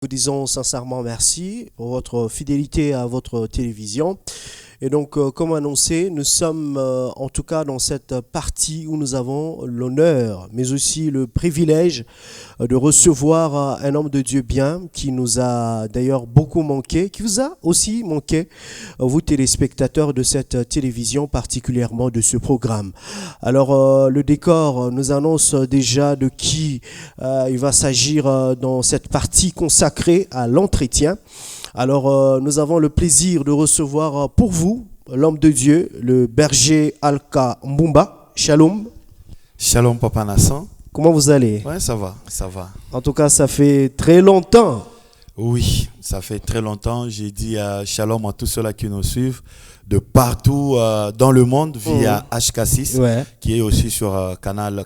Nous disons sincèrement merci pour votre fidélité à votre télévision. Et donc, comme annoncé, nous sommes en tout cas dans cette partie où nous avons l'honneur, mais aussi le privilège de recevoir un homme de Dieu bien qui nous a d'ailleurs beaucoup manqué, qui vous a aussi manqué, vous téléspectateurs de cette télévision, particulièrement de ce programme. Alors, le décor nous annonce déjà de qui il va s'agir dans cette partie consacrée à l'entretien. Alors, nous avons le plaisir de recevoir pour vous l'homme de Dieu, le berger Alka Mbumba. Shalom. Shalom, Papa Nassan. Comment vous allez? Ouais, ça va, ça va. En tout cas, ça fait très longtemps. Oui, ça fait très longtemps. J'ai dit shalom à tous ceux-là qui nous suivent de partout dans le monde via HK6, Ouais. qui est aussi sur Canal+.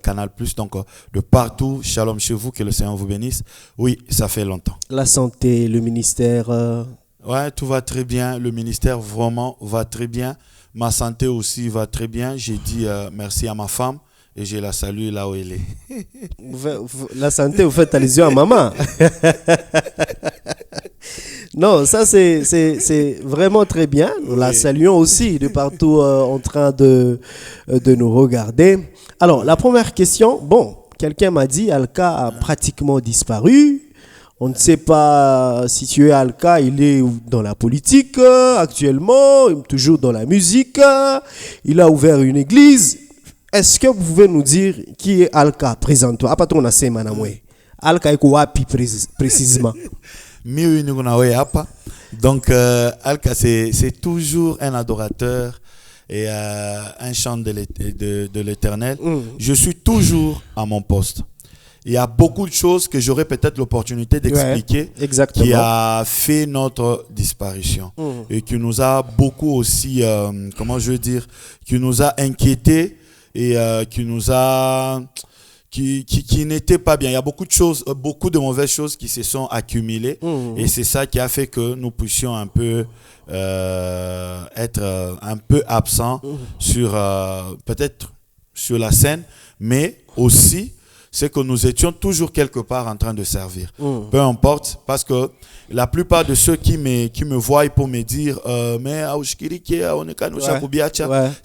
Donc, de partout, shalom chez vous, que le Seigneur vous bénisse. Oui, ça fait longtemps. La santé, le ministère. Ouais, tout va très bien. Le ministère vraiment va très bien. Ma santé aussi va très bien. J'ai dit merci à ma femme et je la salue là où elle est. La santé, vous faites allusion à maman. Non, ça c'est vraiment très bien. Nous la saluons aussi de partout en train de nous regarder. Alors, la première question, bon, quelqu'un m'a dit Alka a pratiquement disparu. On ne sait pas si tu es Alka, il est dans la politique actuellement, toujours dans la musique. Il a ouvert une église. Est-ce que vous pouvez nous dire qui est Alka présente-toi? Après tout, on a ces manamoué. Alka est quoi précisément? Donc, Alka, c'est toujours un adorateur et un chant de l'Éternel. Je suis toujours à mon poste. Il y a beaucoup de choses que j'aurais peut-être l'opportunité d'expliquer qui a fait notre disparition et qui nous a beaucoup aussi, qui nous a inquiétés et qui n'était pas bien. Il y a beaucoup de choses, beaucoup de mauvaises choses qui se sont accumulées et c'est ça qui a fait que nous puissions un peu être un peu absents sur peut-être sur la scène, mais aussi c'est que nous étions toujours quelque part en train de servir. Peu importe, parce que la plupart de ceux qui me voient pour me dire mais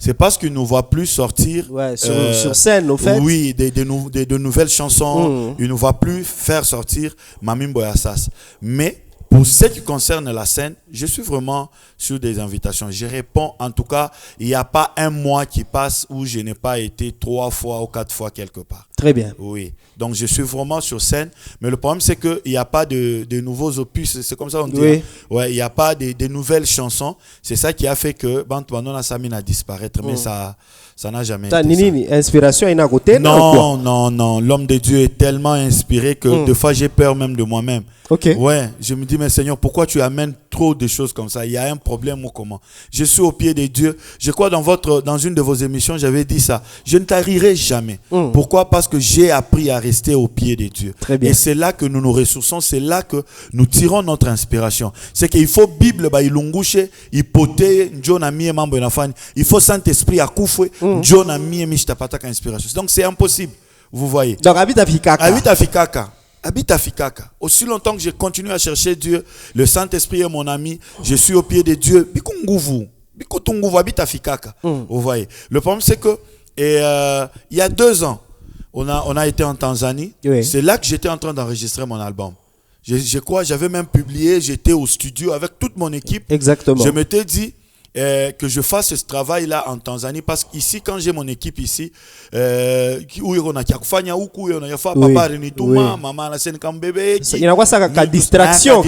c'est parce qu'ils ne nous voient plus sortir sur scène, au fait. Oui, de nouvelles chansons. Ils ne nous voient plus faire sortir Mamim Boyassas. Mais pour ce qui concerne la scène, je suis vraiment sur des invitations. Je réponds, en tout cas, il n'y a pas un mois qui passe où je n'ai pas été 3 fois ou 4 fois quelque part. Très bien. Oui, donc je suis vraiment sur scène. Mais le problème, c'est qu'il n'y a pas de nouveaux opus. C'est comme ça qu'on dit. Oui. Ouais, il n'y a pas de nouvelles chansons. C'est ça qui a fait que Bantuanona Samina a disparaître. Mais ça n'a jamais été ça. Inspiration à côté? Non. L'homme de Dieu est tellement inspiré que des fois, j'ai peur même de moi-même. Ok. Ouais, je me dis, mais Seigneur, pourquoi tu amènes trop de choses comme ça? Il y a un problème ou comment? Je suis au pied de Dieu. Je crois dans une de vos émissions, j'avais dit ça. Je ne tarirai jamais. Pourquoi? Parce que j'ai appris à rester au pied de Dieu. Très bien. Et c'est là que nous nous ressourçons, c'est là que nous tirons notre inspiration. C'est qu'il faut Bible, il faut Saint-Esprit à Koufoué, inspiration. Donc c'est impossible. Vous voyez. Donc habite à Fikaka. Habite à Fikaka. Aussi longtemps que je continue à chercher Dieu, le Saint-Esprit est mon ami, je suis au pied de Dieu. Bikunguvu habite à Fikaka. Vous voyez. Le problème, c'est que il y a 2 ans, on a été en Tanzanie. Oui. C'est là que j'étais en train d'enregistrer mon album. Je crois, j'avais même publié, j'étais au studio avec toute mon équipe. Exactement. Je m'étais dit que je fasse ce travail-là en Tanzanie parce qu'ici, quand j'ai mon équipe ici, où il y a quoi ça distraction.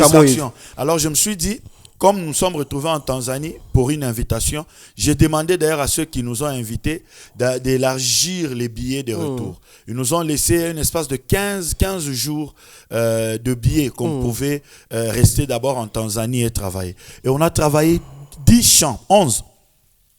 Alors je me suis dit, comme nous sommes retrouvés en Tanzanie pour une invitation, j'ai demandé d'ailleurs à ceux qui nous ont invités d'élargir les billets de retour. Ils nous ont laissé un espace de 15 jours de billets qu'on pouvait rester d'abord en Tanzanie et travailler. Et on a travaillé 10 chants, 11.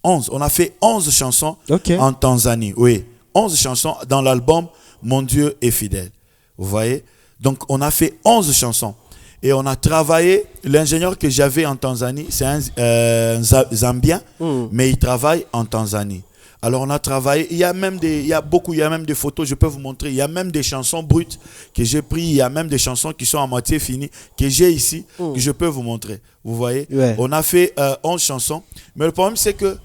On a fait 11 chansons en Tanzanie. Oui, 11 chansons dans l'album Mon Dieu est fidèle. Vous voyez? Donc, on a fait 11 chansons. Et on a travaillé, l'ingénieur que j'avais en Tanzanie, c'est un Zambien, mais il travaille en Tanzanie. Alors on a travaillé, il y a même des photos, je peux vous montrer, il y a même des chansons brutes que j'ai prises, il y a même des chansons qui sont à moitié finies, que j'ai ici, que je peux vous montrer. Vous voyez, on a fait 11 chansons, mais le problème c'est que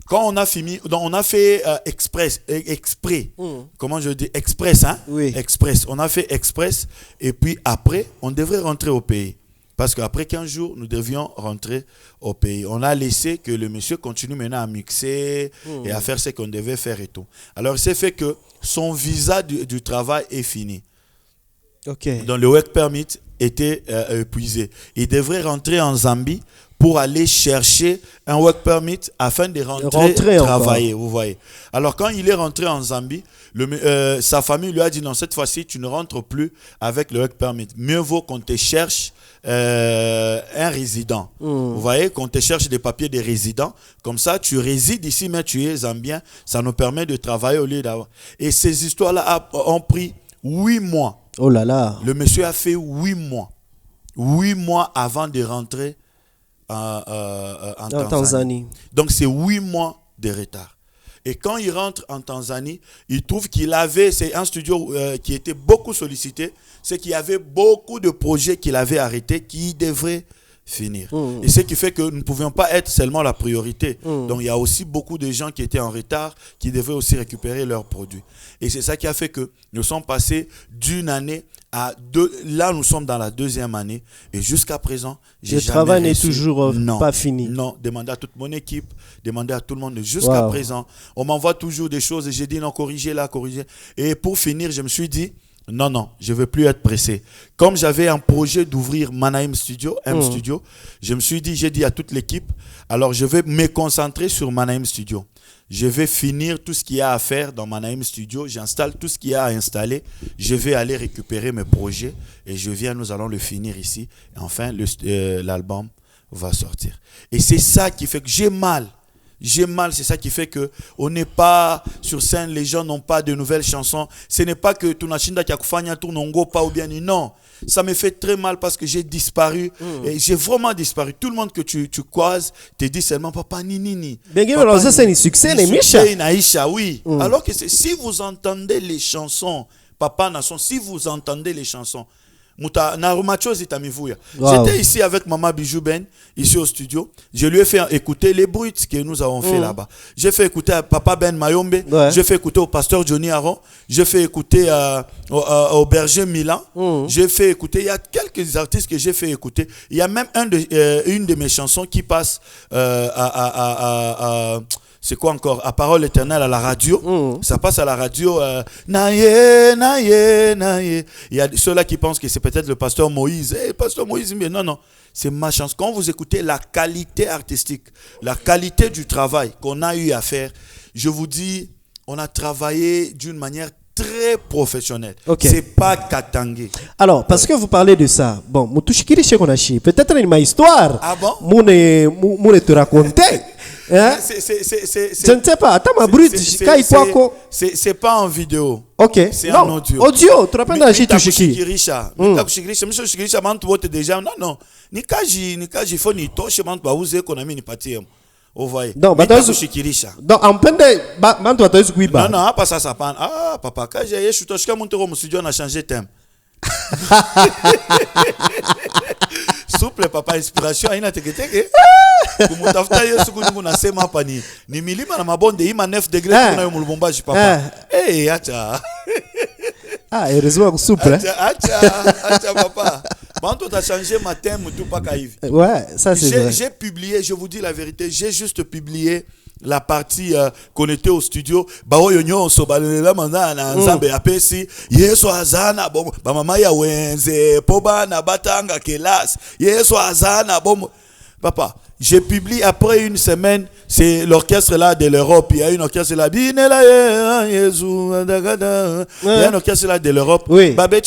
quand on a fini, donc on a fait exprès, comment je dis, express, hein? Oui. Express, on a fait express, et puis après, on devrait rentrer au pays. Parce qu'après 15 jours, nous devions rentrer au pays. On a laissé que le monsieur continue maintenant à mixer et à faire ce qu'on devait faire et tout. Alors, c'est fait que son visa du travail est fini. Ok. Donc, le work permit était épuisé. Il devrait rentrer en Zambie pour aller chercher un work permit afin de rentrer travailler. Vous voyez. Alors, quand il est rentré en Zambie, sa famille lui a dit non, cette fois-ci, tu ne rentres plus avec le work permit. Mieux vaut qu'on te cherche un résident. Vous voyez, qu'on te cherche des papiers de résident. Comme ça, tu résides ici, mais tu es zambien. Ça nous permet de travailler au lieu d'avoir. Et ces histoires-là ont pris 8 mois. Oh là là. Le monsieur a fait 8 mois. 8 mois avant de rentrer en Tanzanie. Donc, c'est 8 mois de retard. Et quand il rentre en Tanzanie, il trouve c'est un studio qui était beaucoup sollicité, c'est qu'il y avait beaucoup de projets qu'il avait arrêtés qui devraient finir. Et ce qui fait que nous ne pouvions pas être seulement la priorité. Donc il y a aussi beaucoup de gens qui étaient en retard, qui devaient aussi récupérer leurs produits. Et c'est ça qui a fait que nous sommes passés d'une année à deux. Là, nous sommes dans la 2e année. Et jusqu'à présent, le travail n'est toujours pas fini. Non, demandez à toute mon équipe, demandez à tout le monde. Jusqu'à présent, on m'envoie toujours des choses et j'ai dit non, corrigez là, corrigez. Et pour finir, je me suis dit, non, je ne veux plus être pressé. Comme j'avais un projet d'ouvrir Manaim Studio, Studio, j'ai dit à toute l'équipe, alors je vais me concentrer sur Manaim Studio. Je vais finir tout ce qu'il y a à faire dans Manaim Studio. J'installe tout ce qu'il y a à installer. Je vais aller récupérer mes projets et nous allons le finir ici. Et enfin, l'album va sortir. Et c'est ça qui fait que j'ai mal, c'est ça qui fait qu'on n'est pas sur scène, les gens n'ont pas de nouvelles chansons. Ce n'est pas que Tunashinda Kiakufanya Tournongo pas ou bien non. Ça me fait très mal parce que j'ai disparu. Et j'ai vraiment disparu. Tout le monde que tu croises te dit seulement papa ni. C'est un succès, Naïcha, oui. Alors que si vous entendez les chansons, Papa Nation, si vous entendez les chansons, j'étais ici avec Maman Bijou Ben, ici au studio. Je lui ai fait écouter les bruits que nous avons fait là-bas. J'ai fait écouter à Papa Ben Mayombe. J'ai fait écouter au pasteur Johnny Aron. J'ai fait écouter au berger Milan. J'ai fait écouter. Il y a quelques artistes que j'ai fait écouter. Il y a même une de mes chansons qui passe c'est quoi encore? À Parole Éternelle à la radio. Ça passe à la radio. Naye. Il y a ceux-là qui pensent que c'est peut-être le pasteur Moïse. Pasteur Moïse, mais non. C'est ma chance. Quand vous écoutez la qualité artistique, la qualité du travail qu'on a eu à faire, je vous dis, on a travaillé d'une manière très professionnelle. C'est pas Katangé. Alors, parce que vous parlez de ça, bon, peut-être une histoire. Ah bon? Moune te raconter. Hein? Je ne sais pas. Attends, ma brute. C'est pas en vidéo. Ok. C'est en audio. Audio. Tu rappelles dans Jitushiki. Non. Nikaji faut ni toshe mantu bauze ko na mini patie. Ovaye. Donc, en peine de mantu bataise kuiba. Non, pas ça pan. Ah, papa, quand j'ai chutoshika monte au studio on a changé thème. Souple papa, inspiration aina teketeke. Kumutafuta Yesu kungu na sema hapa ni milima na mabonde ima 9 degrés kuna yo mulubumbaji papa. Acha. Heureusement souple. Acha papa. Banto t'as changé ma thème tout pas kaivi. Ouais, ça c'est vrai. J'ai publié, je vous dis la vérité, j'ai juste publié la partie qu'on était au studio. Baoyo nyonso balela manza na nzambe apesi Yesu azana bomo ba mama ya wenze poba na batanga kelas Yesu azana bomo. Papa, j'ai publié après une semaine, c'est l'orchestre là de l'Europe. Il y a une orchestre là, il y a un orchestre là de l'Europe. Oui. Mais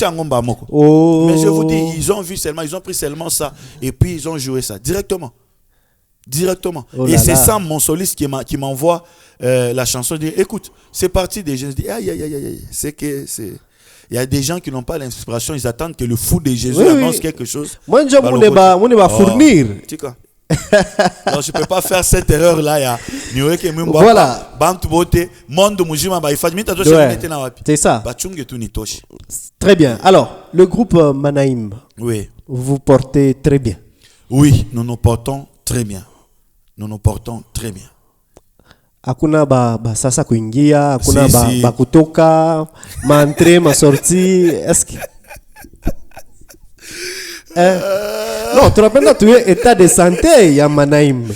je vous dis, ils ont vu seulement, ils ont pris seulement ça et puis ils ont joué ça directement. Oh et c'est ça mon soliste qui m'envoie la chanson. Dit, écoute, c'est parti des gens. Je dis, aïe. Il y a des gens qui n'ont pas l'inspiration, ils attendent que le fou de Jésus annonce quelque chose. Moi, je vais fournir. Tu vois. Donc je ne peux pas faire cette erreur-là. Voilà. C'est ça. Très bien. Alors, le groupe Manaïm, Oui. vous portez très bien. Oui, nous nous portons très bien. Nous nous portons très bien. Hakuna sasa kuingia, hakuna Si. kutoka, ma sortie. Est-ce que non, tu rappelles tu es état de santé ya Manaïm.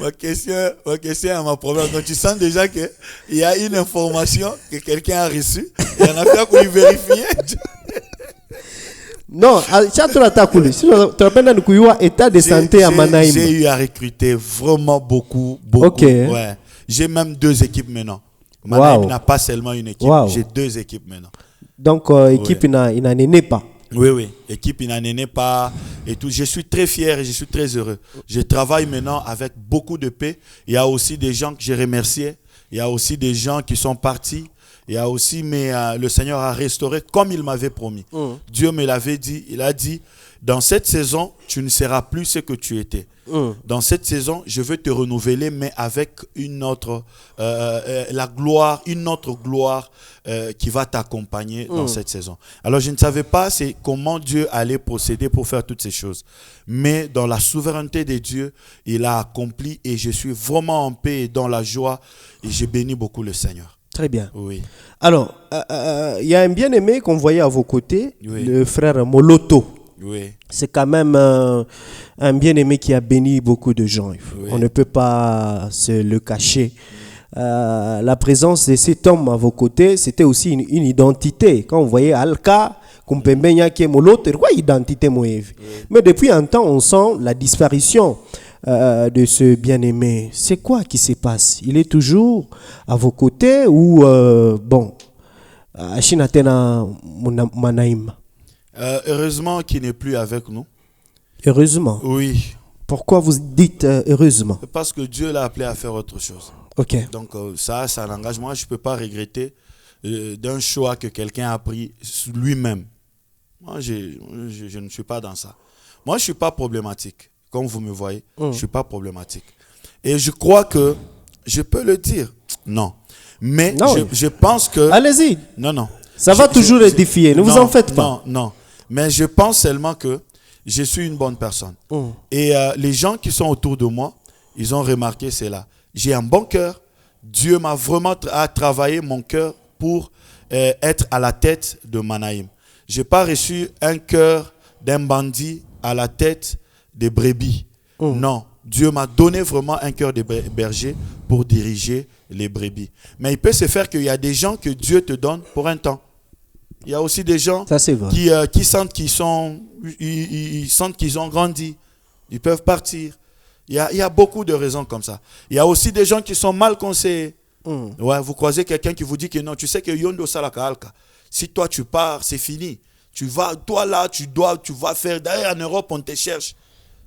Ma question est ma problème. Donc tu sens déjà qu'il y a une information que quelqu'un a reçue. Il y en a fait qu'on y vérifier. Non, tu rappelles tu es état de santé à Manaïm. J'ai eu à recruter vraiment beaucoup. Ok. Ouais. J'ai même 2 équipes maintenant. Manaïm n'a pas seulement une équipe. J'ai 2 équipes maintenant. Donc, équipe, il n'en est pas. Oui. Équipe, il n'en est pas et tout. Je suis très fier et je suis très heureux. Je travaille maintenant avec beaucoup de paix. Il y a aussi des gens que j'ai remerciés. Il y a aussi des gens qui sont partis. Il y a aussi, mais le Seigneur a restauré comme il m'avait promis. Dieu me l'avait dit. Il a dit, dans cette saison, tu ne seras plus ce que tu étais. Dans cette saison, je veux te renouveler, mais avec une autre, la gloire, une autre gloire qui va t'accompagner dans cette saison. Alors, je ne savais pas comment Dieu allait procéder pour faire toutes ces choses. Mais dans la souveraineté de Dieu, il a accompli et je suis vraiment en paix et dans la joie et j'ai béni beaucoup le Seigneur. Très bien. Oui. Alors, il y a un bien-aimé qu'on voyait à vos côtés, Oui. le frère Moloto. Oui. C'est quand même un bien-aimé qui a béni beaucoup de gens. Oui. On ne peut pas se le cacher. La présence de cet homme à vos côtés, c'était aussi une identité. Quand on voyait Alka, Kumpembenya qui est Moloto, c'est quoi identité Moïse? Mais depuis un temps, on sent la disparition de ce bien-aimé. C'est quoi qui se passe? Il est toujours à vos côtés ou bon, Ashinatena Manaïm? Heureusement qu'il n'est plus avec nous. Heureusement. Oui. Pourquoi vous dites heureusement? Parce que Dieu l'a appelé à faire autre chose. Ok. Donc ça, c'est un engagement. Je ne peux pas regretter d'un choix que quelqu'un a pris lui-même. Moi, je ne suis pas dans ça. Moi, je ne suis pas problématique. Comme vous me voyez, je ne suis pas problématique. Et je crois que je peux le dire. Non. Mais non. Je pense que... Allez-y. Non. Ça va toujours édifier. Ne vous en faites pas. Non. Mais je pense seulement que je suis une bonne personne. Et les gens qui sont autour de moi, ils ont remarqué cela. J'ai un bon cœur. Dieu m'a vraiment travaillé mon cœur pour être à la tête de Manaïm. Je n'ai pas reçu un cœur d'un bandit à la tête des brebis. Non. Dieu m'a donné vraiment un cœur de berger pour diriger les brebis. Mais il peut se faire qu'il y a des gens que Dieu te donne pour un temps. Il y a aussi des gens qui sentent ils sentent qu'ils ont grandi. Ils peuvent partir. Il y a beaucoup de raisons comme ça. Il y a aussi des gens qui sont mal conseillés. Ouais, vous croisez quelqu'un qui vous dit que non, tu sais que Yondo Salaka Alka. Si toi tu pars, c'est fini. Tu vas, toi là, tu vas faire. D'ailleurs, en Europe, on te cherche.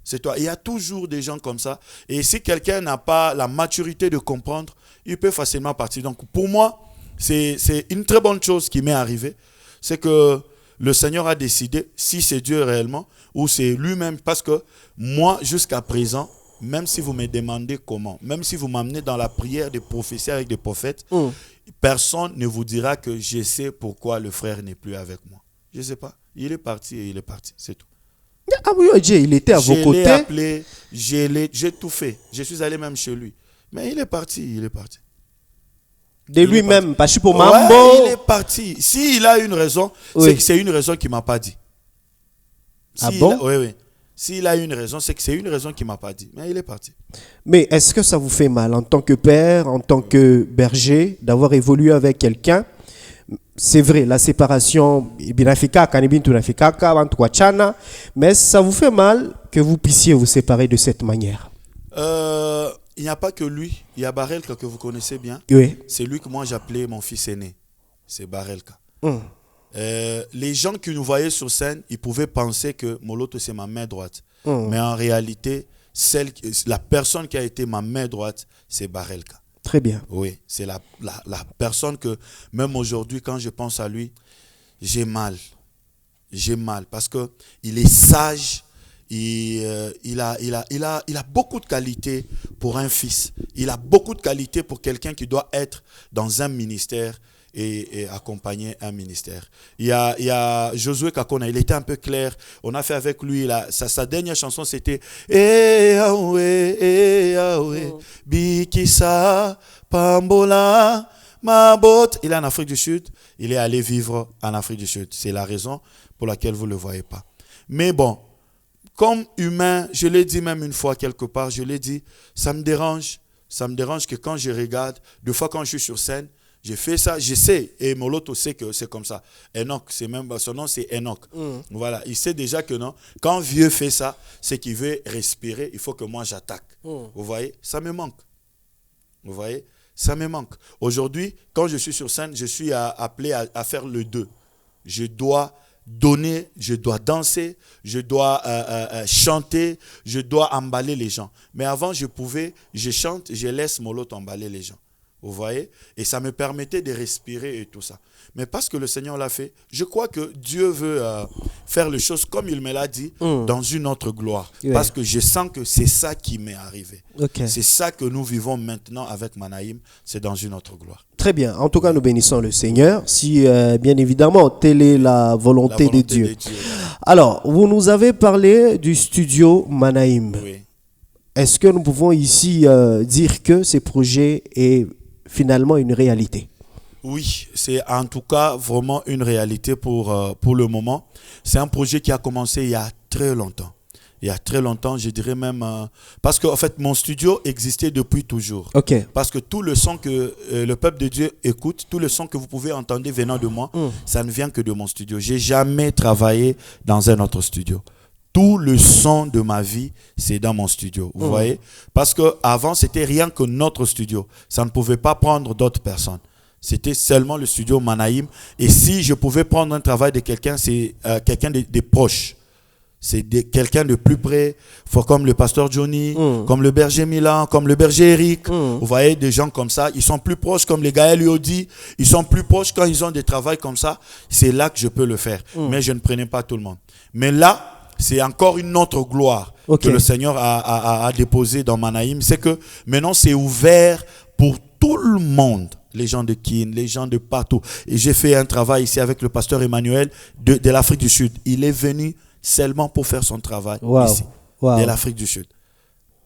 C'est toi. Il y a toujours des gens comme ça. Et si quelqu'un n'a pas la maturité de comprendre, il peut facilement partir. Donc, pour moi, c'est une très bonne chose qui m'est arrivée. C'est que le Seigneur a décidé, si c'est Dieu réellement, ou c'est lui-même. Parce que moi, jusqu'à présent, même si vous me demandez comment, même si vous m'amenez dans la prière des prophéties avec des prophètes, personne ne vous dira que je sais pourquoi le frère n'est plus avec moi. Je ne sais pas. Il est parti et il est parti. C'est tout. Ah oui, il était à vos côtés. Je l'ai appelé, j'ai tout fait. Je suis allé même chez lui. Mais il est parti. De lui-même, pas pour Mambo. Ouais, il est parti. S'il a une raison, c'est que c'est une raison qu'il ne m'a pas dit. Oui. S'il a une raison, c'est que c'est une raison qu'il ne m'a pas dit. Mais il est parti. Mais est-ce que ça vous fait mal en tant que père, en tant que berger, d'avoir évolué avec quelqu'un? C'est vrai, la séparation, mais ça vous fait mal que vous puissiez vous séparer de cette manière? Il n'y a pas que lui. Il y a Barelka que vous connaissez bien. Oui. C'est lui que moi j'appelais mon fils aîné. C'est Barelka. Les gens qui nous voyaient sur scène, ils pouvaient penser que Moloto c'est ma main droite. Mais en réalité, la personne qui a été ma main droite, c'est Barelka. Très bien. Oui, c'est la personne que, même aujourd'hui, quand je pense à lui, j'ai mal. J'ai mal parce qu'il est sage, Il a beaucoup de qualités pour un fils. Il a beaucoup de qualités pour quelqu'un qui doit être dans un ministère et accompagner un ministère. Il y a Josué Kakona, il était un peu clair. On a fait avec lui, sa dernière chanson, c'était Eh Yahweh, Bikisa, Pambola, Mabot. Il est en Afrique du Sud, il est allé vivre en Afrique du Sud. C'est la raison pour laquelle vous ne le voyez pas. Mais bon, comme humain, je l'ai dit même une fois quelque part, je l'ai dit, ça me dérange que quand je regarde, deux fois quand je suis sur scène, j'ai fait ça, je sais, et Moloto sait que c'est comme ça. Enoch, son nom c'est Enoch. Voilà, il sait déjà que non, quand vieux fait ça, c'est qu'il veut respirer, il faut que moi j'attaque. Vous voyez, ça me manque. Vous voyez, ça me manque. Aujourd'hui, quand je suis sur scène, je suis appelé à faire le 2. Je dois donner, je dois danser, je dois chanter, je dois emballer les gens. Mais avant, je chante, je laisse Moloto emballer les gens. Vous voyez? Et ça me permettait de respirer et tout ça. Mais parce que le Seigneur l'a fait, je crois que Dieu veut faire les choses comme il me l'a dit, dans une autre gloire. Yeah. Parce que je sens que c'est ça qui m'est arrivé. Okay. C'est ça que nous vivons maintenant avec Manaïm, c'est dans une autre gloire. Très bien. En tout cas, nous bénissons le Seigneur. Si, bien évidemment, telle est la volonté de Dieu. Alors, vous nous avez parlé du studio Manaïm. Oui. Est-ce que nous pouvons ici dire que ce projet est finalement une réalité? Oui, c'est en tout cas vraiment une réalité pour le moment. C'est un projet qui a commencé il y a très longtemps. Il y a très longtemps, je dirais même... parce qu'en fait, mon studio existait depuis toujours. Okay. Parce que tout le son que le peuple de Dieu écoute, tout le son que vous pouvez entendre venant de moi, ça ne vient que de mon studio. Je n'ai jamais travaillé dans un autre studio. Tout le son de ma vie, c'est dans mon studio. Vous voyez? Parce qu'avant, c'était rien que notre studio. Ça ne pouvait pas prendre d'autres personnes. C'était seulement le studio Manaïm. Et si je pouvais prendre un travail de quelqu'un, c'est quelqu'un de proche. C'est quelqu'un de plus près, comme le pasteur Johnny, comme le berger Milan, comme le berger Eric. Vous voyez, des gens comme ça. Ils sont plus proches, comme les Gaël Yodi. Ils sont plus proches quand ils ont des travails comme ça. C'est là que je peux le faire. Mais je ne prenais pas tout le monde. Mais là, c'est encore une autre gloire que le Seigneur a déposée dans Manaïm. C'est que maintenant, c'est ouvert pour tout le monde. Les gens de Kin, les gens de partout. Et j'ai fait un travail ici avec le pasteur Emmanuel de l'Afrique du Sud. Il est venu seulement pour faire son travail ici, de l'Afrique du Sud.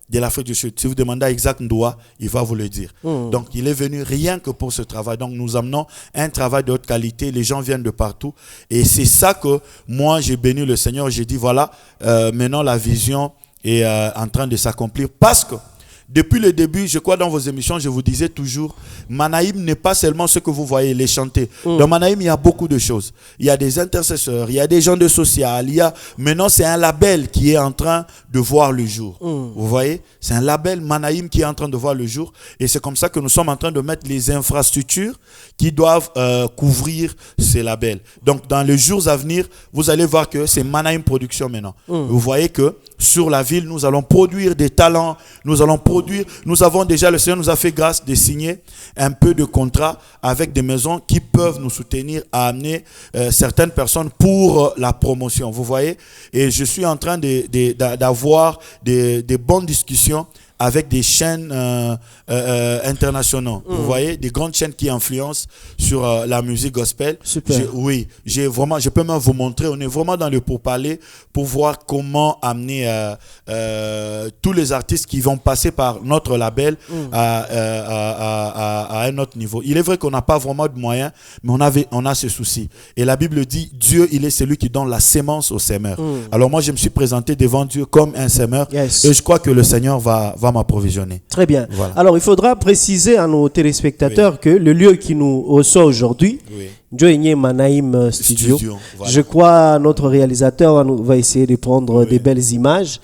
De l'Afrique du Sud. Si vous demandez à Isaac Ndoa, il va vous le dire. Donc, il est venu rien que pour ce travail. Donc, nous amenons un travail de haute qualité. Les gens viennent de partout. Et c'est ça que moi, j'ai béni le Seigneur. J'ai dit, voilà, maintenant la vision est en train de s'accomplir. Parce que, depuis le début, je crois dans vos émissions, je vous disais toujours, Manaïm n'est pas seulement ce que vous voyez, les chanter. Dans Manaïm, il y a beaucoup de choses. Il y a des intercesseurs, il y a des gens de social. Maintenant, c'est un label qui est en train de voir le jour. Vous voyez? C'est un label Manaïm qui est en train de voir le jour. Et c'est comme ça que nous sommes en train de mettre les infrastructures qui doivent couvrir ces labels. Donc, dans les jours à venir, vous allez voir que c'est Manaïm Production maintenant. Vous voyez que sur la ville, nous allons produire des talents, nous avons déjà, le Seigneur nous a fait grâce de signer un peu de contrats avec des maisons qui peuvent nous soutenir à amener certaines personnes pour la promotion, vous voyez. Et je suis en train d'avoir des bonnes discussions avec des chaînes internationaux. Vous voyez, des grandes chaînes qui influencent sur la musique gospel. Super. Je peux même vous montrer, on est vraiment dans le pourparler pour voir comment amener tous les artistes qui vont passer par notre label à un autre niveau. Il est vrai qu'on n'a pas vraiment de moyens, mais on a ce souci. Et la Bible dit, Dieu, il est celui qui donne la sémence au semeur. Alors moi, je me suis présenté devant Dieu comme un semeur. Yes. Et je crois que le Seigneur va m'approvisionner. Très bien. Voilà. Alors, il faudra préciser à nos téléspectateurs que le lieu qui nous reçoit aujourd'hui, Joigné Manaïm Studio. Voilà. Je crois notre réalisateur va essayer de prendre des belles images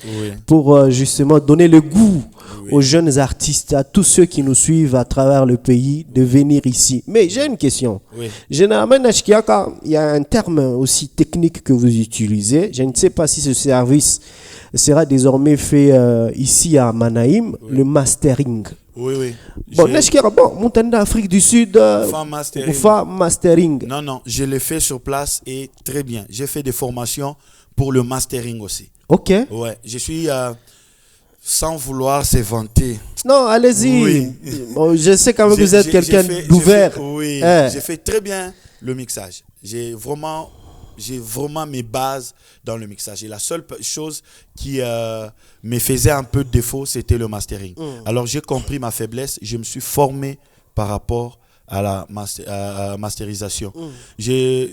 pour justement donner le goût aux jeunes artistes, à tous ceux qui nous suivent à travers le pays, de venir ici. Mais j'ai une question. Généralement, il y a un terme aussi technique que vous utilisez. Je ne sais pas si ce service sera désormais fait ici à Manaïm, le mastering. Oui. Bon, Montanda Afrique du Sud, mastering. Non, je l'ai fait sur place et très bien. J'ai fait des formations pour le mastering aussi. Ok. Ouais, je suis sans vouloir se vanter. Non, allez-y. Oui. Bon, je sais quand même que vous êtes quelqu'un d'ouvert. Oui, j'ai fait très bien le mixage. J'ai vraiment mes bases dans le mixage. Et la seule chose qui me faisait un peu de défaut, c'était le mastering. Alors j'ai compris ma faiblesse, je me suis formé par rapport à la masterisation.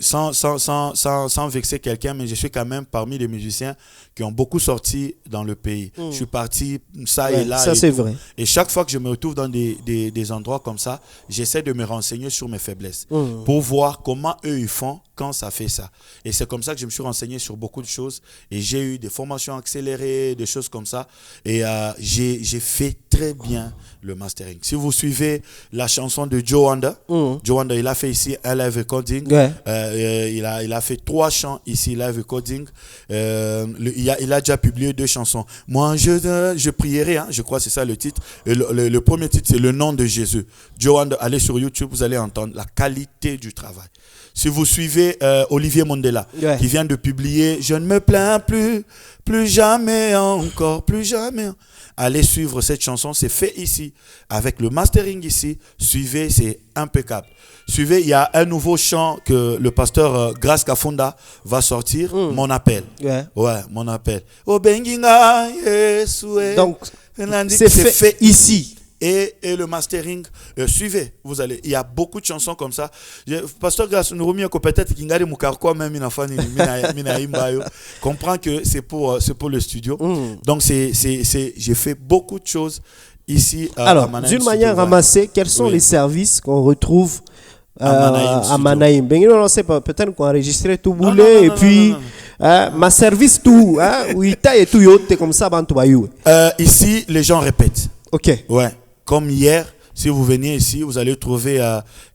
Sans vexer quelqu'un, mais je suis quand même parmi les musiciens qui ont beaucoup sorti dans le pays. Je suis parti ça et là. Ça, c'est vrai. Et chaque fois que je me retrouve dans des endroits comme ça, j'essaie de me renseigner sur mes faiblesses pour voir comment eux ils font quand ça fait ça. Et c'est comme ça que je me suis renseigné sur beaucoup de choses. Et j'ai eu des formations accélérées, des choses comme ça. Et j'ai fait très bien le mastering. Si vous suivez la chanson de Joe Wanda, Joe Wanda, il a fait ici un live recording. Il a fait 3 chants ici, live recording. Il a déjà publié 2 chansons. Moi, je prierai, hein, je crois que c'est ça le titre. Et le premier titre, c'est Le nom de Jésus. Joe Wanda, allez sur YouTube, vous allez entendre la qualité du travail. Si vous suivez Olivier Mondela, qui vient de publier Je ne me plains plus jamais encore, plus jamais. Allez suivre cette chanson, c'est fait ici, avec le mastering ici. Suivez, c'est impeccable. Suivez, il y a un nouveau chant que le pasteur Grace Kafunda va sortir, Mon appel. Ouais, Mon appel. Donc, c'est fait ici. Et le mastering, suivez, vous allez. Il y a beaucoup de chansons comme ça. Pasteur Grace, nous remis peut-être qu'il y a des moukarko même comprend que c'est pour le studio. Donc j'ai fait beaucoup de choses ici. Alors, d'une manière ramassée, quels sont les services qu'on retrouve à Manaïm? Non, c'est pas peut-être qu'on a enregistré tout boulet et puis ma service tout, oui, et tout yote comme ça, ici, les gens répètent. Ok. Ouais. Comme hier, si vous venez ici, vous allez trouver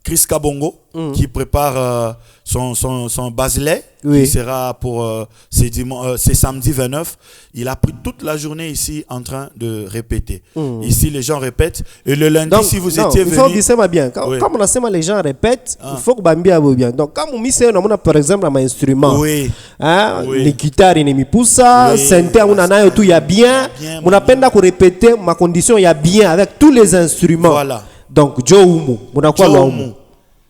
Chris Kabongo qui prépare son basilet qui sera pour c'est samedi 29. Il a pris toute la journée ici en train de répéter. Ici, les gens répètent. Et le lundi, donc, si vous étiez venu... Il faut que ça bien. Quand on a les gens répètent, il faut que Bambia bien. Donc, quand on a par exemple un instrument, les guitares, les poussa, synthé, on en a tout, il y a bien. On a peine de répéter, ma condition, il y a bien avec tous les instruments. Voilà. Donc, Joe Umu, on a quoi Umu?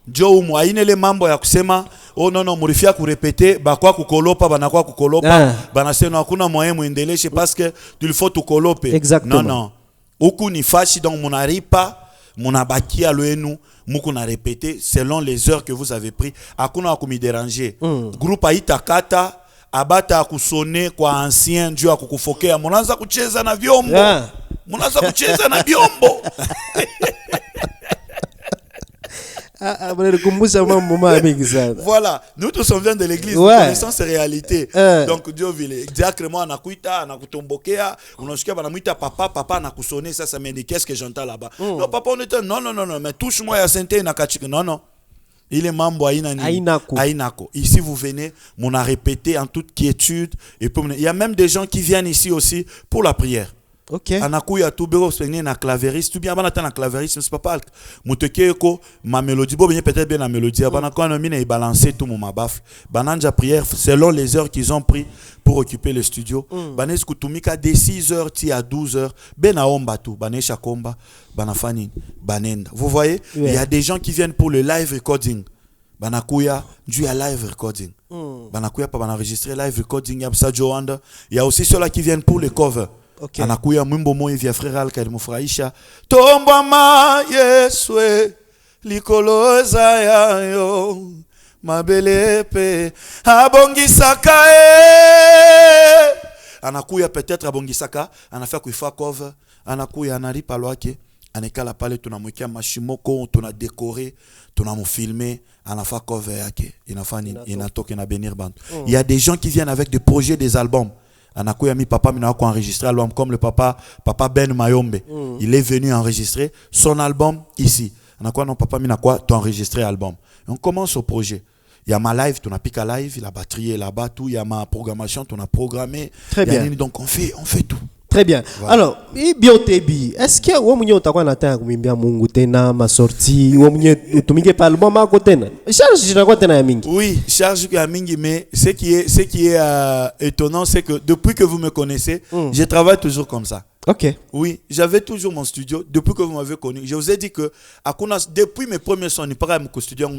Joe Umu, aine le mambo ya kusema oh non murifia kurepete bakwa kukolopa banakwa kukolopa banasema hakuna moyen muendeleshe parce que il faut tukolope. Exactement. Non huku ni fashi donc munaripa munabakia lwenu muku na répéter selon les heures que vous avez pris hakuna kumi déranger. Groupe aitakata abata kusone kwa ancien juu akukufokea munaanza kucheza na vyombo. Munaanza kucheza na vyombo. Voilà, nous tous on vient de l'église, nous connaissons ces réalités. Donc Dieu veut diacrement anakuita anakutombokea, unashikia banamuita papa anakusone ça me dit qu'est-ce que j'entends là-bas. Non papa on était non mais touche-moi ya sente na kachika non. Il est membre Ainako. Ici vous venez, on a répété en toute quiétude et il y a même des gens qui viennent ici aussi pour la prière. Ok. Anakuya tu bego sengné na clavériste tu bien banata na clavériste c'est pas mutekeko ma mélodie bo bien peut-être bien la mélodie banako na mine balancer tout mon mabaf bananja prière selon les heures qu'ils ont pris pour occuper le studio banes kutumika de 6h ti à 12h ben aomba tout banesha komba banafani banenda vous voyez il y a des gens qui viennent pour le live recording banakuya du à live recording banakuya pas enregistrer live recording ya Joe Wanda il y a aussi ceux-là qui viennent pour les covers. Okay. Anakuya mwimbo moyo vya frère Alka ilimfurahisha tomba ma Yeswe likoloza yayo mabelepe abongisaka anakuya peut-être abongisaka anafaa kuifa cover anakuya analipa lwake anekala pale tunamwekea mashimoko tunadécorer tunamfilmer anafaa cover yake inafani inatoka na benir bantu. Il y a des gens qui viennent avec des projets des albums. Anakuya mi papa mina ko enregistrer l'album comme le papa Ben Mayombe. Il est venu enregistrer son album ici. Anakuya non papa mina quoi t'enregistrer album. On commence au projet. Il y a ma live, tu n'as piqué live, la batterie est là-bas, tout, il y a ma programmation, tu as programmé. Très bien. Donc on fait tout. Très bien. Voilà. Alors, biotebi, est-ce que vous avez un temps kumimbia Mungu tena ma sortie ou utumike pa album ako tena? Charge jina tena ya mingi. Oui, charge à Mingi, mais ce qui est étonnant, c'est que depuis que vous me connaissez, je travaille toujours comme ça. OK. Oui, j'avais toujours mon studio depuis que vous m'avez connu. Je vous ai dit que depuis mes premiers sons, studio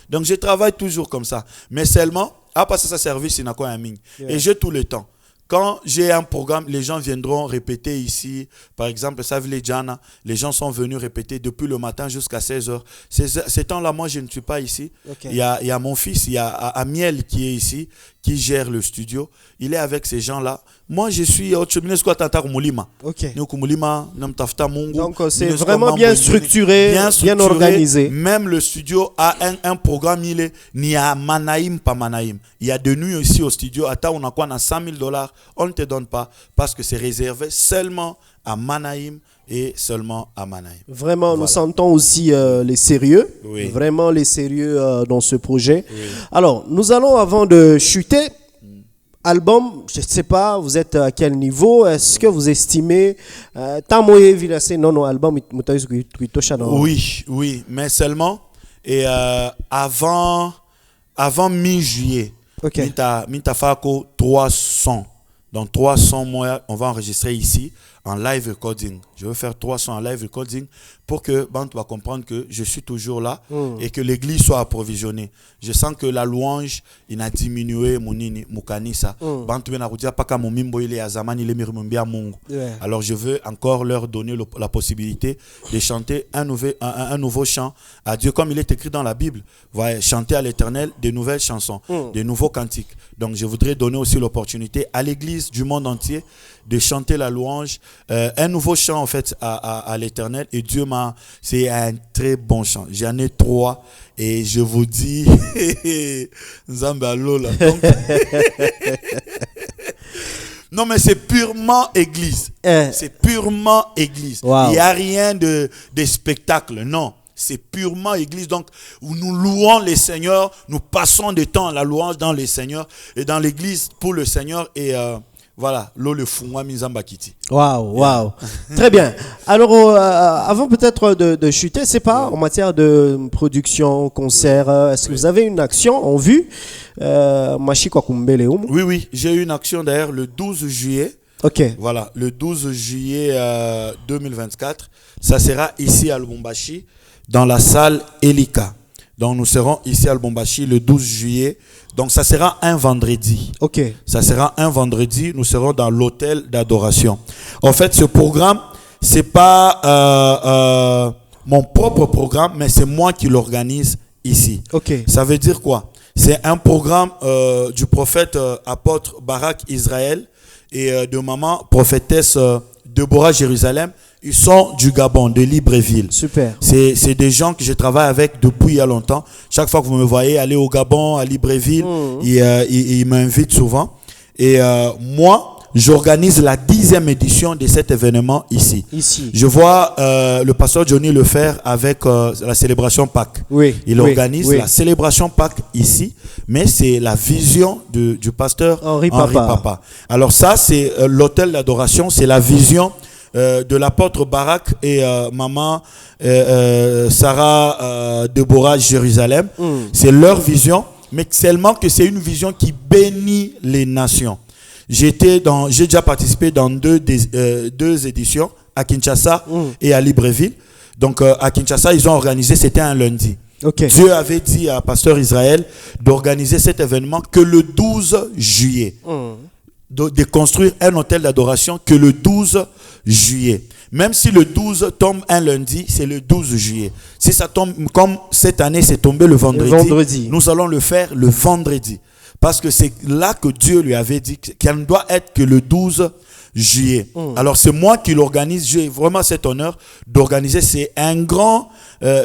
donc je travaille toujours comme ça. Mais seulement, à passer sa service, il n'a quoi un ming. Et j'ai tout le temps. Quand j'ai un programme, les gens viendront répéter ici. Par exemple, Savile Djana, les gens sont venus répéter depuis le matin jusqu'à 16h. Ces temps-là, moi, je ne suis pas ici. Okay. Il y a mon fils, il y a Amiel qui est ici, qui gère le studio. Il est avec ces gens-là. Moi, je suis au Mulima. OK. Donc, c'est vraiment bien structuré, bien organisé. Même le studio a un programme, il est ni à Manaïm, pas Manaïm. Il y a de nuit ici au studio. Attends, on a quoi? On a $100,000. On ne te donne pas parce que c'est réservé seulement à Manaïm et seulement à Manaïm. Vraiment, voilà. Nous sentons aussi les sérieux. Oui. Vraiment les sérieux dans ce projet. Oui. Alors, nous allons, avant de chuter, album, je ne sais pas, vous êtes à quel niveau? Est-ce que vous estimez album? Oui, mais seulement et avant mi-juillet. Okay. Mitafako 300. Donc 300 mois, on va enregistrer ici en live recording. Je veux faire 300 en live recording pour que Bantu va comprendre que je suis toujours là et que l'église soit approvisionnée. Je sens que la louange, il a diminué mon kanisa. Bantu na rudia paka mumimbo ile ya zamani ile mirumbia Mungu. Alors je veux encore leur donner la possibilité de chanter un nouveau chant à Dieu comme il est écrit dans la Bible. Va chanter à l'Éternel de nouvelles chansons, de nouveaux cantiques. Donc je voudrais donner aussi l'opportunité à l'église du monde entier de chanter la louange, un nouveau chant en fait à l'Éternel. Et Dieu c'est un très bon chant. J'en ai 3 et je vous dis Zamba Lola. Non mais c'est purement église. C'est purement église. Wow. Il n'y a rien de spectacle, non. C'est purement église. Donc, où nous louons les seigneurs, nous passons du temps à la louange dans les seigneurs et dans l'église pour le Seigneur. Et voilà, le fungwa mizamba kiti. Waouh. Très bien. Alors, avant peut-être de chuter, c'est pas en matière de production, concert, est-ce que vous avez une action en vue? Oui, j'ai eu une action d'ailleurs le 12 juillet. OK. Voilà, le 12 juillet 2024. Ça sera ici à Lubumbashi, dans la salle Elika. Donc nous serons ici à Lubumbashi le 12 juillet. Donc ça sera un vendredi. OK. Ça sera un vendredi. Nous serons dans l'hôtel d'adoration. En fait, ce programme, c'est pas mon propre programme, mais c'est moi qui l'organise ici. OK. Ça veut dire quoi? C'est un programme du prophète apôtre Barak Israël et de maman prophétesse Deborah Jérusalem. Ils sont du Gabon, de Libreville. Super. C'est des gens que je travaille avec depuis il y a longtemps. Chaque fois que vous me voyez aller au Gabon, à Libreville, ils m'invitent souvent. Et moi, j'organise la 10e édition de cet événement ici. Je vois le pasteur Johnny le faire avec la célébration Pâques. Il organise la célébration Pâques ici, mais c'est la vision du pasteur Henri Papa. Alors ça, c'est l'hôtel d'adoration, c'est la vision de l'apôtre Barak et maman Sarah Deborah Jérusalem. C'est leur vision, mais seulement que c'est une vision qui bénit les nations. J'ai déjà participé dans deux éditions à Kinshasa et à Libreville. Donc à Kinshasa, ils ont organisé, c'était un lundi. Okay. Dieu avait dit à pasteur Israël d'organiser cet événement que le 12 juillet. De construire un hôtel d'adoration que le 12 juillet. Même si le 12 tombe un lundi, c'est le 12 juillet. Si ça tombe, comme cette année, c'est tombé le vendredi, nous allons le faire le vendredi. Parce que c'est là que Dieu lui avait dit qu'elle ne doit être que le 12 juillet. Alors c'est moi qui l'organise. J'ai vraiment cet honneur d'organiser. C'est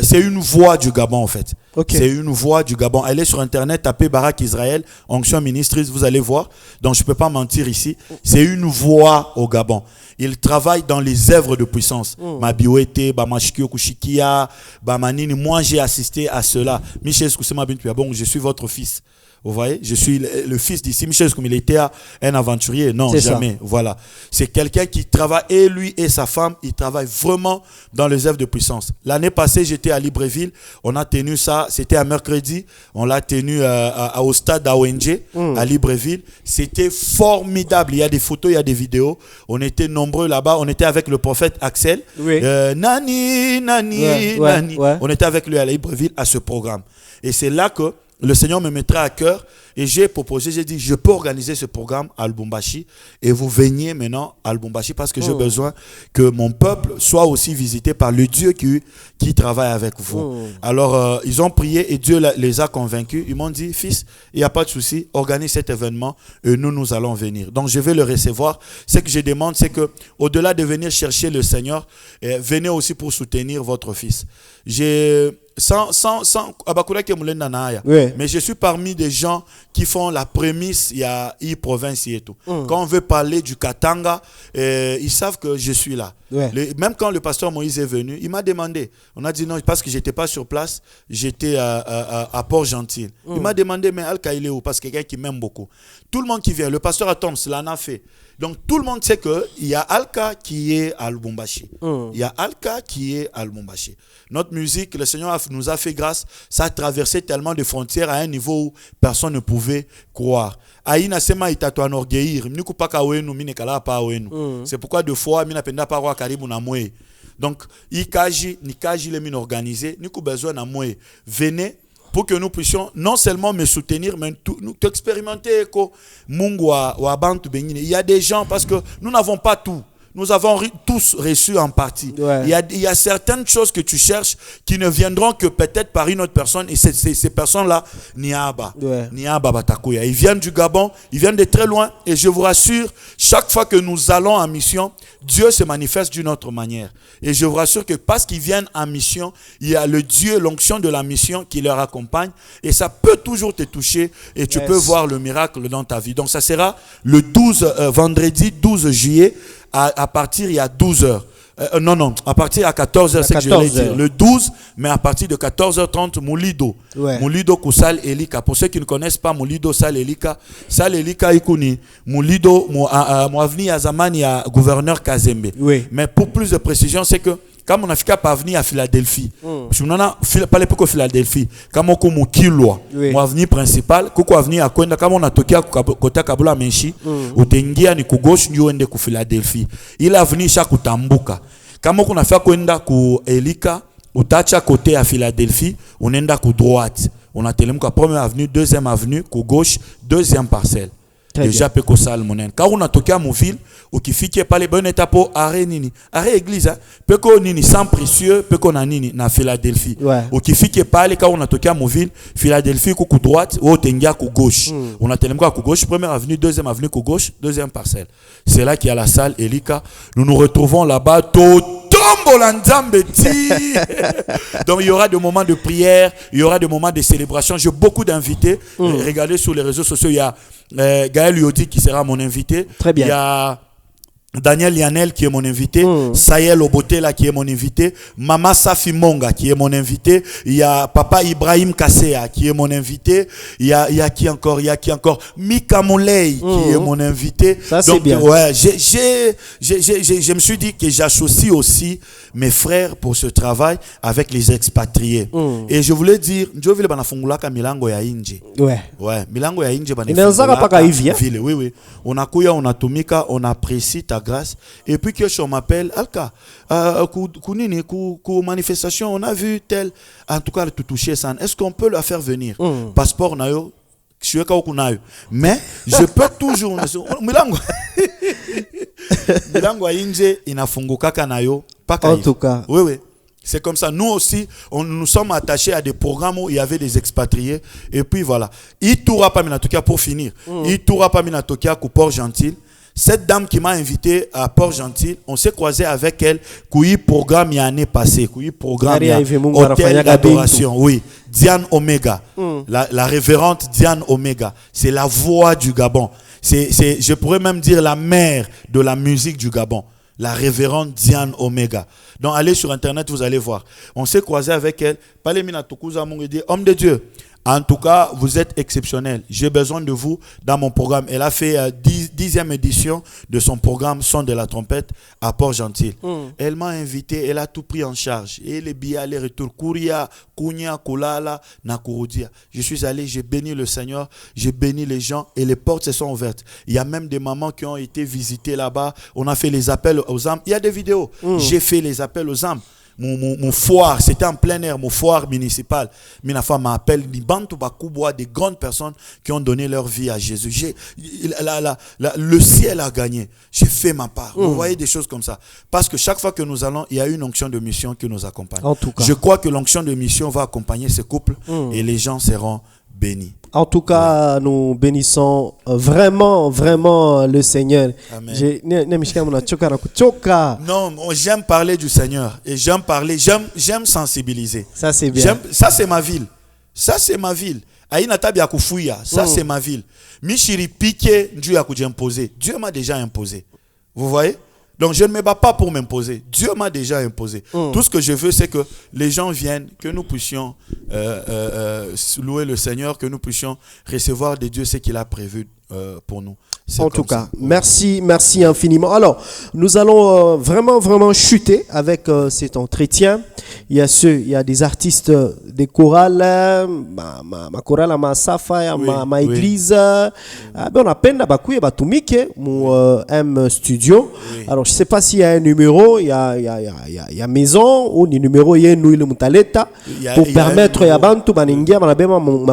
c'est une voix du Gabon en fait. Okay. C'est une voix du Gabon. Allez sur internet, tapez Barak Israël, onction ministries, vous allez voir. Donc je ne peux pas mentir ici. C'est une voix au Gabon. Il travaille dans les œuvres de puissance. Mabiwete, Bamashikio Kushikia, Bamanini. Moi j'ai assisté à cela. Michel Skousema Bintu, bon, je suis votre fils. Vous voyez, je suis le fils d'ici Michel, comme il était un aventurier. Non, C'est jamais. ça. Voilà. C'est quelqu'un qui travaille, et lui et sa femme, ils travaillent vraiment dans les œuvres de puissance. L'année passée, j'étais à Libreville. On a tenu ça, c'était un mercredi. On l'a tenu au stade d'AONG, à Libreville. C'était formidable. Il y a des photos, il y a des vidéos. On était nombreux là-bas. On était avec le prophète Axel. Oui. Nani. Ouais. On était avec lui à Libreville à ce programme. Et c'est là que le Seigneur me mettra à cœur et j'ai proposé, j'ai dit, je peux organiser ce programme à Lubumbashi et vous veniez maintenant à Lubumbashi parce que j'ai besoin que mon peuple soit aussi visité par le Dieu qui travaille avec vous. Alors, ils ont prié et Dieu les a convaincus. Ils m'ont dit, fils, il n'y a pas de souci, organise cet événement et nous allons venir. Donc, je vais le recevoir. Ce que je demande, c'est que au-delà de venir chercher le Seigneur, venez aussi pour soutenir votre fils. Mais je suis parmi des gens qui font la prémisse, il y a province et tout. Quand on veut parler du Katanga, ils savent que je suis là. Même quand le pasteur Moïse est venu, il m'a demandé. On a dit non, parce que je n'étais pas sur place, j'étais à Port-Gentil. Il m'a demandé, mais Alka, il est où? Parce que quelqu'un qui m'aime beaucoup. Tout le monde qui vient, le pasteur Atoms l'en a fait. Donc tout le monde sait qu'il y a Alka qui est à Lubumbashi. Il y a Alka qui est à Lubumbashi. Notre musique, le Seigneur nous a fait grâce. Ça a traversé tellement de frontières à un niveau où personne ne pouvait croire. C'est pourquoi deux fois, donc, venez pour que nous puissions non seulement me soutenir, mais nous expérimenter. Il y a des gens, parce que nous n'avons pas tout. Nous avons tous reçu en partie. Il y a certaines choses que tu cherches qui ne viendront que peut-être par une autre personne. Et ces personnes-là, ils viennent du Gabon, ils viennent de très loin. Et je vous rassure, chaque fois que nous allons en mission, Dieu se manifeste d'une autre manière. Et je vous rassure que parce qu'ils viennent en mission, il y a le Dieu, l'onction de la mission qui leur accompagne. Et ça peut toujours te toucher et tu peux voir le miracle dans ta vie. Donc ça sera le vendredi 12 juillet. À partir, il y a 12 heures. À partir à 14h, c'est que je l'ai dit. Le 12, mais à partir de 14h30, Moulido. Moulido Kusal Elika. Pour ceux qui ne connaissent pas Moulido Sal Elika, Ikuni. Moulido, Moavni Azamani, gouverneur Kazembe. Mais pour plus de précision, c'est que quand on a fait pas venir à Philadelphie, je n'en ai pas l'époque à Philadelphie, quand on a Kilwa, mon avenue principale, quand on a venu à Kwenda, quand on a toqué à côté Kabula Menchi, au Tengia ni ku gauche ni uende ku Philadelphie. Il a venu chaque Tambuka. Quand on a fait Kwenda ku Elika, au tacha côté à Philadelphie, on est ku droite. On a tellement que première avenue, deuxième avenue, ku gauche, deuxième parcelle. Déjà peko salmonen. Quand on a toqué à mon ville, ou qui fit pas les bonnes étapes, arrêt nini, arrêt église, peko nini sans précieux, peko na nini na Philadelphie. Ou qui fit pas les quand on a toqué à mon ville, Philadelphie coup droite, ou tengia coup gauche. On a tellement coup gauche, première avenue, deuxième avenue coup gauche, deuxième parcelle. C'est là qu'il y a la salle Elika. Nous nous retrouvons là-bas tout. Donc il y aura des moments de prière, il y aura des moments de célébration. J'ai beaucoup d'invités. Regardez sur les réseaux sociaux, il y a Gaël Yodi qui sera mon invité. Très bien. Il y a Daniel Lianel qui est mon invité, Sayel Obotela qui est mon invité, Mama Safi Monga qui est mon invité, il y a Papa Ibrahim Kasea qui est mon invité, il y a qui encore, Mika Moulay qui est mon invité. Ça c'est bien. Ouais, je me suis dit que j'associe aussi mes frères pour ce travail avec les expatriés. Et je voulais dire, Dieu veut bana fungula ka milango ya inje. Ouais, milango ya inje bana fungula. Oui. On a kuya, on a tumika, on apprécie ta grâce. Et puis que on m'appelle Alka, manifestation, on a vu tel, en tout cas tout toucher ça. Est-ce qu'on peut la faire venir? Passeport nayo, mais je peux toujours milango milango inje inafunguka kanayo paka. En tout cas. Oui. C'est comme ça. Nous aussi, nous sommes attachés à des programmes où il y avait des expatriés. Et puis voilà. Il tourna pas Minatokia pour finir. Il tourna pas Minatokia pour Port-Gentil. Cette dame qui m'a invité à Port-Gentil, on s'est croisé avec elle. Qui programme l'année passée. Qui programme hôtel d'adoration. Oui. Diane Omega. La révérende Diane Omega. C'est la voix du Gabon. Je pourrais même dire la mère de la musique du Gabon. La révérende Diane Omega. Donc allez sur internet, vous allez voir. On s'est croisé avec elle. Palemina Tokuza Mongedi, homme de Dieu. En tout cas, vous êtes exceptionnels. J'ai besoin de vous dans mon programme. Elle a fait 10e édition de son programme Son de la trompette à Port-Gentil. Elle m'a invité, elle a tout pris en charge. Et les billets aller-retour, Kouria, Kounia, Koulala, Nakouroudia. Je suis allé, j'ai béni le Seigneur, j'ai béni les gens et les portes se sont ouvertes. Il y a même des mamans qui ont été visitées là-bas. On a fait les appels aux âmes. Il y a des vidéos. J'ai fait les appels aux âmes. Mon foire, c'était en plein air, mon foire municipal. Mina femme m'appelle, des grandes personnes qui ont donné leur vie à Jésus. Le ciel a gagné. J'ai fait ma part. Vous voyez des choses comme ça. Parce que chaque fois que nous allons, il y a une onction de mission qui nous accompagne. En tout cas. Je crois que l'onction de mission va accompagner ce couple et les gens seront bénis. En tout cas, nous bénissons vraiment, vraiment le Seigneur. Amen. Non, j'aime parler du Seigneur et j'aime sensibiliser. Ça, c'est bien. Ça, c'est ma ville. Ça, c'est ma ville. Aïna tabi ya kufuya. Ça, c'est ma ville. Michiri piqué, Dieu a imposé. Dieu m'a déjà imposé. Vous voyez? Donc, je ne me bats pas pour m'imposer. Dieu m'a déjà imposé. Tout ce que je veux, c'est que les gens viennent, que nous puissions louer le Seigneur, que nous puissions recevoir de Dieu ce qu'il a prévu pour nous. En tout cas, merci infiniment. Alors, nous allons vraiment chuter avec cet entretien. Il y a des artistes des chorales, ma chorale, ma safa, ma église. On appelle M Studio. Alors, je ne sais pas s'il y a un numéro, il y a maison ou le numéro il y a nous le mutaleta pour permettre à Bantu baningia ma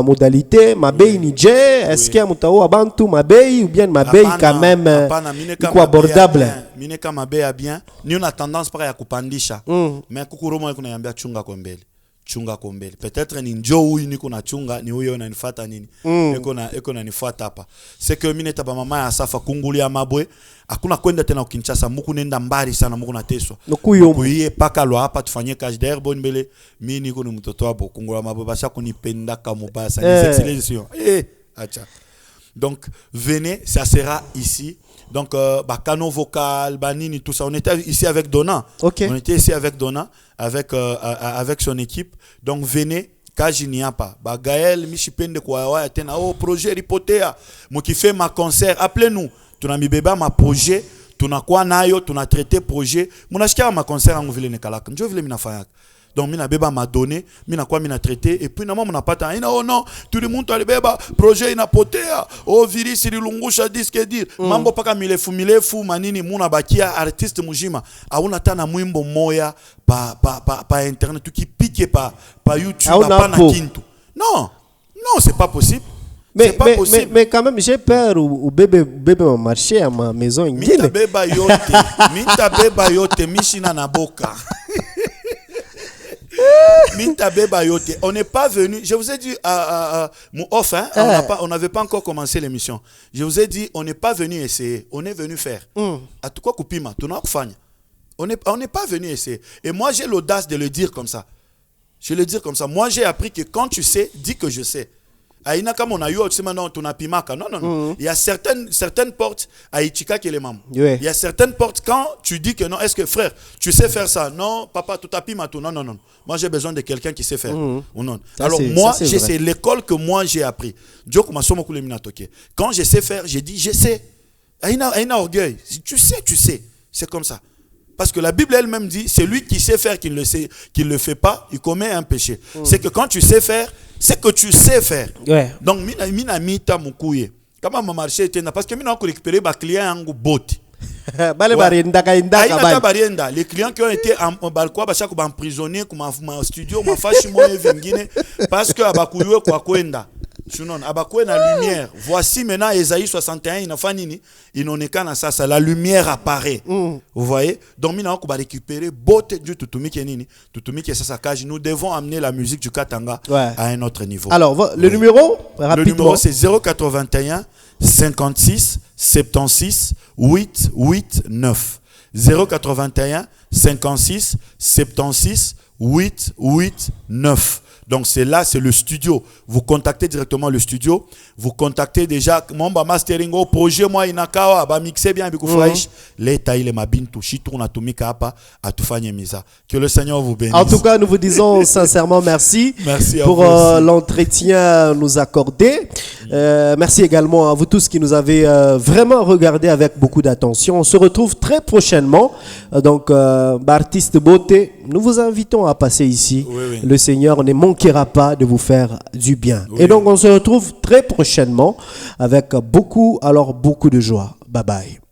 modalité, ma bay nije, est-ce qu'il y a mutao Bantu ma bay ou bien ma bay quand même abordable. Mineka mabe bien. Ni on a tendance par ya kupandisha. Mais kukuro mo kuna yambia chunga kombele. Peut-être ni njo huyu niko na chunga ni huyo unanifuata nini. Eko na nifuata hapa. C'est que mineta ba mama ya safa kungulia mabwe. Hakuna kwenda tena Kinshasa, muku nenda mbali sana, muku nateswa. Kuiye paka lo hapa tufanye kazi d'air bonne bele. Mimi niko ni mtoto hapo kungula mabwe basha kunipenda kama basa. Ni excellence. Acha. Donc venez, ça sera ici. Donc canon vocal, banini, tout ça. On était ici avec Donna. Okay. On était ici avec Donna, avec son équipe. Donc venez. Kaji n'y a pas. Gaël, Michipende Kouawa, Tena, projet Ripotea. Moi qui fais ma concert, appelez-nous. Tu n'as mis bébé ma projet. Tu n'as quoi nayo, tu n'as traité projet. Mon acheteur ma concert en ville Nekalak. Je voulais m'en faire. Donc mina beba m'a donné, mina quoi mina traité et puis na n'a pas tant. Oh non, tout le monde le beba projet ina potea. Oh viri siri lungusha disque dire. Mambo paka milefu manini muna bakia artiste mujima. Auna tana mwimbo moya pa internet qui pique pa YouTube pa na kintu. Non, c'est pas possible. Mais quand même, j'ai peur où bébé va marcher à ma maison. Mita beba yote, mishina na boka. On n'est pas venu, je vous ai dit on n'avait pas encore commencé l'émission. Je vous ai dit, on n'est pas venu essayer, on est venu faire. On n'est pas venu essayer. Et moi, j'ai l'audace de le dire comme ça. Je le dire comme ça. Moi, j'ai appris que quand tu sais, dis que je sais. Aïna comme on a eu non. Il y a certaines portes à Ichika qui est les membres. Ouais. Il y a certaines portes quand tu dis que non, est-ce que frère, tu sais faire ça? Non, papa, tout a pima tout. Non. Moi j'ai besoin de quelqu'un qui sait faire. Ou non. Alors moi, c'est l'école que moi j'ai appris. Quand je sais faire, j'ai dit je sais. Aïna orgueil. Si tu sais, tu sais. C'est comme ça. Parce que la Bible elle-même dit, c'est lui qui sait faire, qui ne le fait pas, il commet un péché. C'est que quand tu sais faire, c'est que tu sais faire. Ouais. Donc, mina mita mukouye. Comment ma marché était parce que mina ko récupérer ba client en bot. Les clients qui ont été en balcon ba chaque emprisonné comme en studio, ma fashi mo vingine parce que abakouye kwa kwenda. Sinon, abakouye na lumière. Voici maintenant Ésaïe 61, il n'a pas nini, il n'en est qu'à ça, la lumière apparaît. Vous voyez? Donc, maintenant, on va récupérer botte du Tutumi qui est nini, Tutumi qui est sa cage. Nous devons amener la musique du Katanga à un autre niveau. Alors, le numéro, rapidement. Le numéro, c'est 081 56 76 889. 081 56 76 889. Donc c'est là, c'est le studio. Vous contactez directement le studio. Vous contactez déjà mon mastering au projet moi inakawa ba mixer bien avec fresh. L'état il est ma bintu chitourna tumika apa atufanye misa. Que le Seigneur vous bénisse. En tout cas, nous vous disons sincèrement merci, Merci à pour vous aussi. l'entretien nous accordé. Merci également à vous tous qui nous avez vraiment regardé avec beaucoup d'attention. On se retrouve très prochainement. Donc, Baptiste Beauté, nous vous invitons à passer ici. Oui, oui. Le Seigneur ne manquera pas de vous faire du bien. Oui. Et donc, on se retrouve très prochainement avec beaucoup de joie. Bye bye.